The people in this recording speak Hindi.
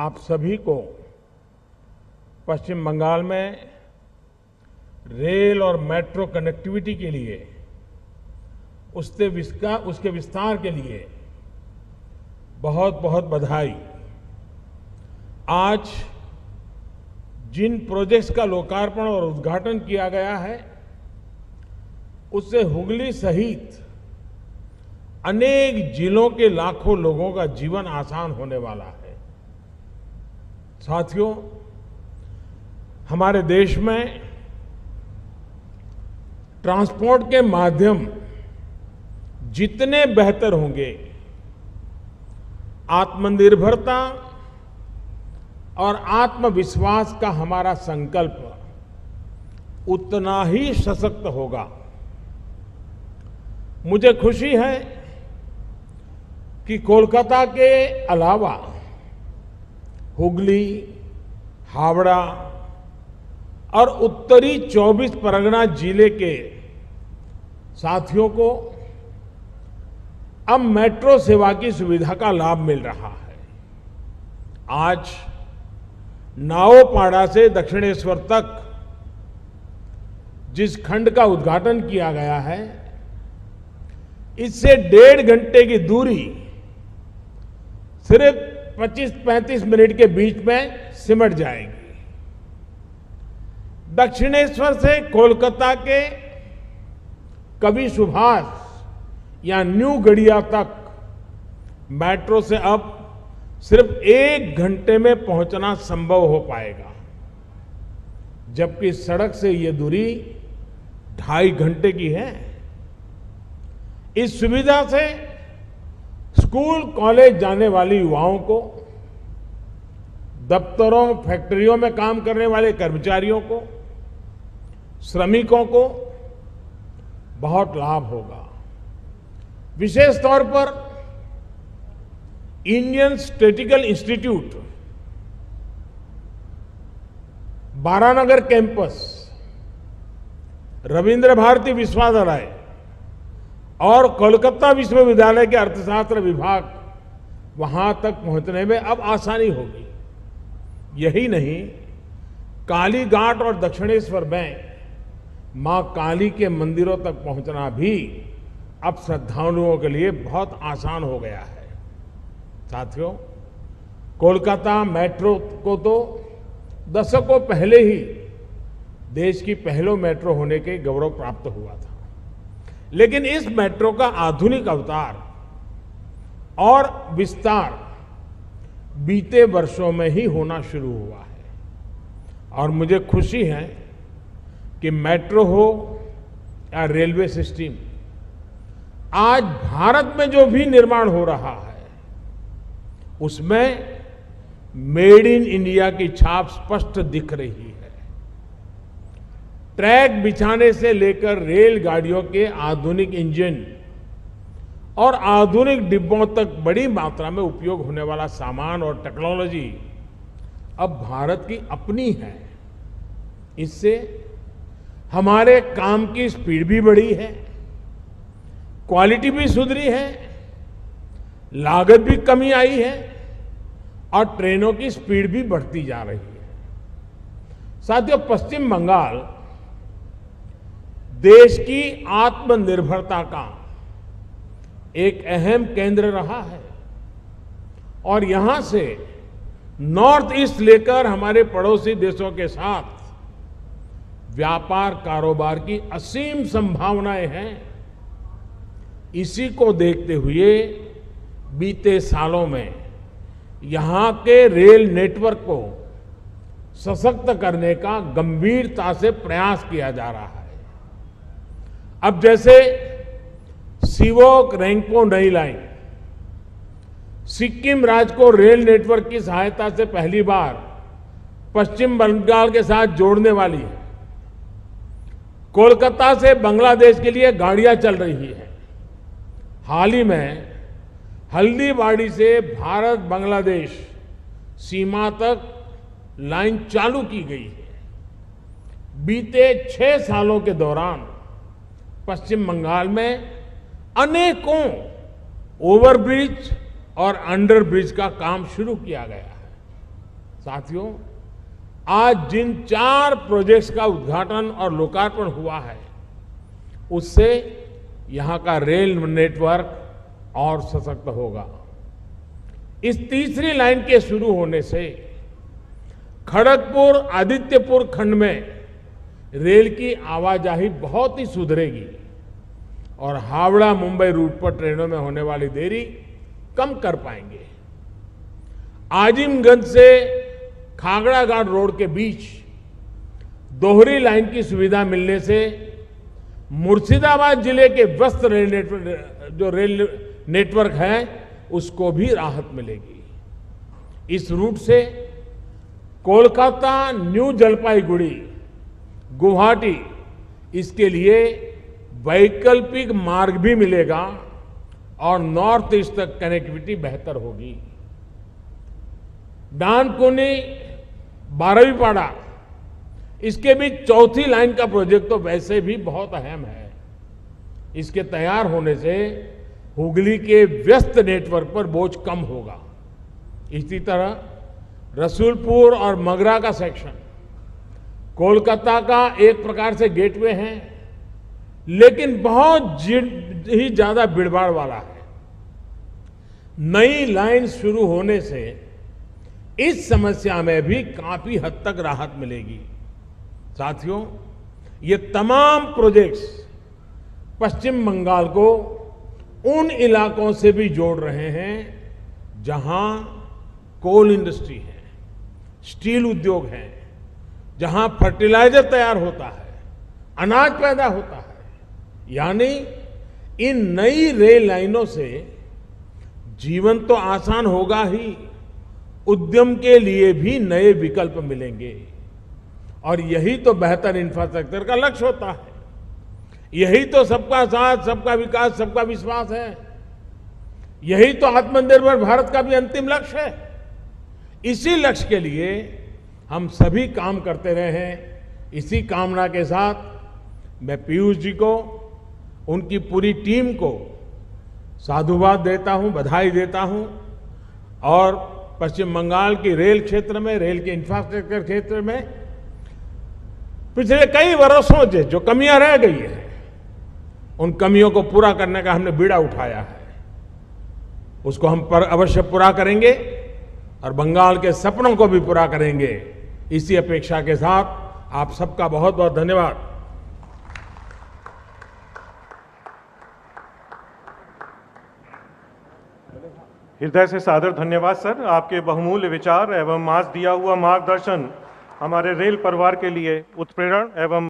आप सभी को पश्चिम बंगाल में रेल और मेट्रो कनेक्टिविटी के लिए उसके विस्तार के लिए बहुत बहुत बधाई। आज जिन प्रोजेक्ट्स का लोकार्पण और उद्घाटन किया गया है उससे हुगली सहित अनेक जिलों के लाखों लोगों का जीवन आसान होने वाला है। साथियों, हमारे देश में ट्रांसपोर्ट के माध्यम जितने बेहतर होंगे, आत्मनिर्भरता और आत्मविश्वास का हमारा संकल्प उतना ही सशक्त होगा। मुझे खुशी है कि कोलकाता के अलावा हुगली, हावड़ा और उत्तरी 24 परगना जिले के साथियों को अब मेट्रो सेवा की सुविधा का लाभ मिल रहा है। आज नाओपाड़ा से दक्षिणेश्वर तक जिस खंड का उद्घाटन किया गया है, इससे 1.5 घंटे की दूरी सिर्फ 25-35 मिनट के बीच में सिमट जाएगी। दक्षिणेश्वर से कोलकाता के कवि सुभाष या न्यू गड़िया तक मेट्रो से अब सिर्फ 1 घंटे में पहुंचना संभव हो पाएगा, जबकि सड़क से यह दूरी 2.5 घंटे की है। इस सुविधा से स्कूल कॉलेज जाने वाले युवाओं को, दफ्तरों फैक्ट्रियों में काम करने वाले कर्मचारियों को, श्रमिकों को बहुत लाभ होगा। विशेष तौर पर Indian statistical institute Baranagar campus, Rabindra Bharati विश्वविद्यालय और कोलकाता विश्वविद्यालय के अर्थशास्त्र विभाग वहां तक पहुंचने में अब आसानी होगी। यही नहीं, कालीघाट और दक्षिणेश्वर में मां काली के मंदिरों तक पहुंचना भी अब श्रद्धालुओं के लिए बहुत आसान हो गया है। साथियों, कोलकाता मेट्रो को तो दशकों पहले ही देश की पहलो मेट्रो होने के गौरव प्राप्त हुआ था, लेकिन इस मेट्रो का आधुनिक अवतार और विस्तार बीते वर्षों में ही होना शुरू हुआ है। और मुझे खुशी है कि मेट्रो हो या रेलवे सिस्टम, आज भारत में जो भी निर्माण हो रहा है उसमें मेड इन इंडिया की छाप स्पष्ट दिख रही है। ट्रैक बिछाने से लेकर रेलगाड़ियों के आधुनिक इंजन और आधुनिक डिब्बों तक बड़ी मात्रा में उपयोग होने वाला सामान और टेक्नोलॉजी अब भारत की अपनी है। इससे हमारे काम की स्पीड भी बढ़ी है, क्वालिटी भी सुधरी है, लागत भी कमी आई है और ट्रेनों की स्पीड भी बढ़ती जा रही है। साथियों, पश्चिम बंगाल देश की आत्मनिर्भरता का एक अहम केंद्र रहा है और यहां से नॉर्थ ईस्ट लेकर हमारे पड़ोसी देशों के साथ व्यापार कारोबार की असीम संभावनाएं हैं। इसी को देखते हुए बीते सालों में यहां के रेल नेटवर्क को सशक्त करने का गंभीरता से प्रयास किया जा रहा है। अब जैसे सीवोक रेंगपो नई लाइन सिक्किम राज्य को रेल नेटवर्क की सहायता से पहली बार पश्चिम बंगाल के साथ जोड़ने वाली है। कोलकाता से बांग्लादेश के लिए गाड़ियां चल रही है। हाल ही में हल्दीबाड़ी से भारत बांग्लादेश सीमा तक लाइन चालू की गई है। बीते 6 सालों के दौरान पश्चिम बंगाल में अनेकों ओवरब्रिज और अंडरब्रिज का काम शुरू किया गया है। साथियों, आज जिन 4 प्रोजेक्ट्स का उद्घाटन और लोकार्पण हुआ है, उससे यहां का रेल नेटवर्क और सशक्त होगा। इस तीसरी लाइन के शुरू होने से खड़गपुर आदित्यपुर खंड में रेल की आवाजाही बहुत ही सुधरेगी और हावड़ा मुंबई रूट पर ट्रेनों में होने वाली देरी कम कर पाएंगे। आजिमगंज से खागड़ा घाट रोड के बीच दोहरी लाइन की सुविधा मिलने से मुर्शिदाबाद जिले के व्यस्त रेल नेटवर्क है, उसको भी राहत मिलेगी। इस रूट से कोलकाता, न्यू जलपाईगुड़ी, गुवाहाटी, इसके लिए वैकल्पिक मार्ग भी मिलेगा और नॉर्थ ईस्ट तक कनेक्टिविटी बेहतर होगी। डानकुनी, बारहवीपाड़ा, इसके बीच चौथी लाइन का प्रोजेक्ट तो वैसे भी बहुत अहम है। इसके तैयार होने से हुगली के व्यस्त नेटवर्क पर बोझ कम होगा। इसी तरह रसूलपुर और मगरा का सेक्शन कोलकाता का एक प्रकार से गेटवे है, लेकिन बहुत ही ज्यादा भीड़भाड़ वाला है। नई लाइन शुरू होने से इस समस्या में भी काफी हद तक राहत मिलेगी। साथियों, ये तमाम प्रोजेक्ट्स पश्चिम बंगाल को उन इलाकों से भी जोड़ रहे हैं जहां कोल इंडस्ट्री है, स्टील उद्योग है, जहां फर्टिलाइजर तैयार होता है, अनाज पैदा होता है। यानी इन नई रेल लाइनों से जीवन तो आसान होगा ही, उद्यम के लिए भी नए विकल्प मिलेंगे। और यही तो बेहतर इंफ्रास्ट्रक्चर का लक्ष्य होता है। यही तो सबका साथ, सबका विकास, सबका विश्वास है। यही तो आत्मनिर्भर भारत का भी अंतिम लक्ष्य है। इसी लक्ष्य के लिए हम सभी काम करते रहे हैं। इसी कामना के साथ मैं पीयूष जी को, उनकी पूरी टीम को साधुवाद देता हूं, बधाई देता हूं और पश्चिम बंगाल की रेल क्षेत्र में, रेल के इंफ्रास्ट्रक्चर क्षेत्र में पिछले कई वर्षों से जो कमियां रह गई हैं, उन कमियों को पूरा करने का हमने बीड़ा उठाया है। उसको हम अवश्य पूरा करेंगे और बंगाल के सपनों को भी पूरा करेंगे। इसी अपेक्षा के साथ आप सबका बहुत बहुत धन्यवाद। हृदय से सादर धन्यवाद सर। आपके बहुमूल्य विचार एवं आज दिया हुआ मार्गदर्शन हमारे रेल परिवार के लिए उत्प्रेरण एवं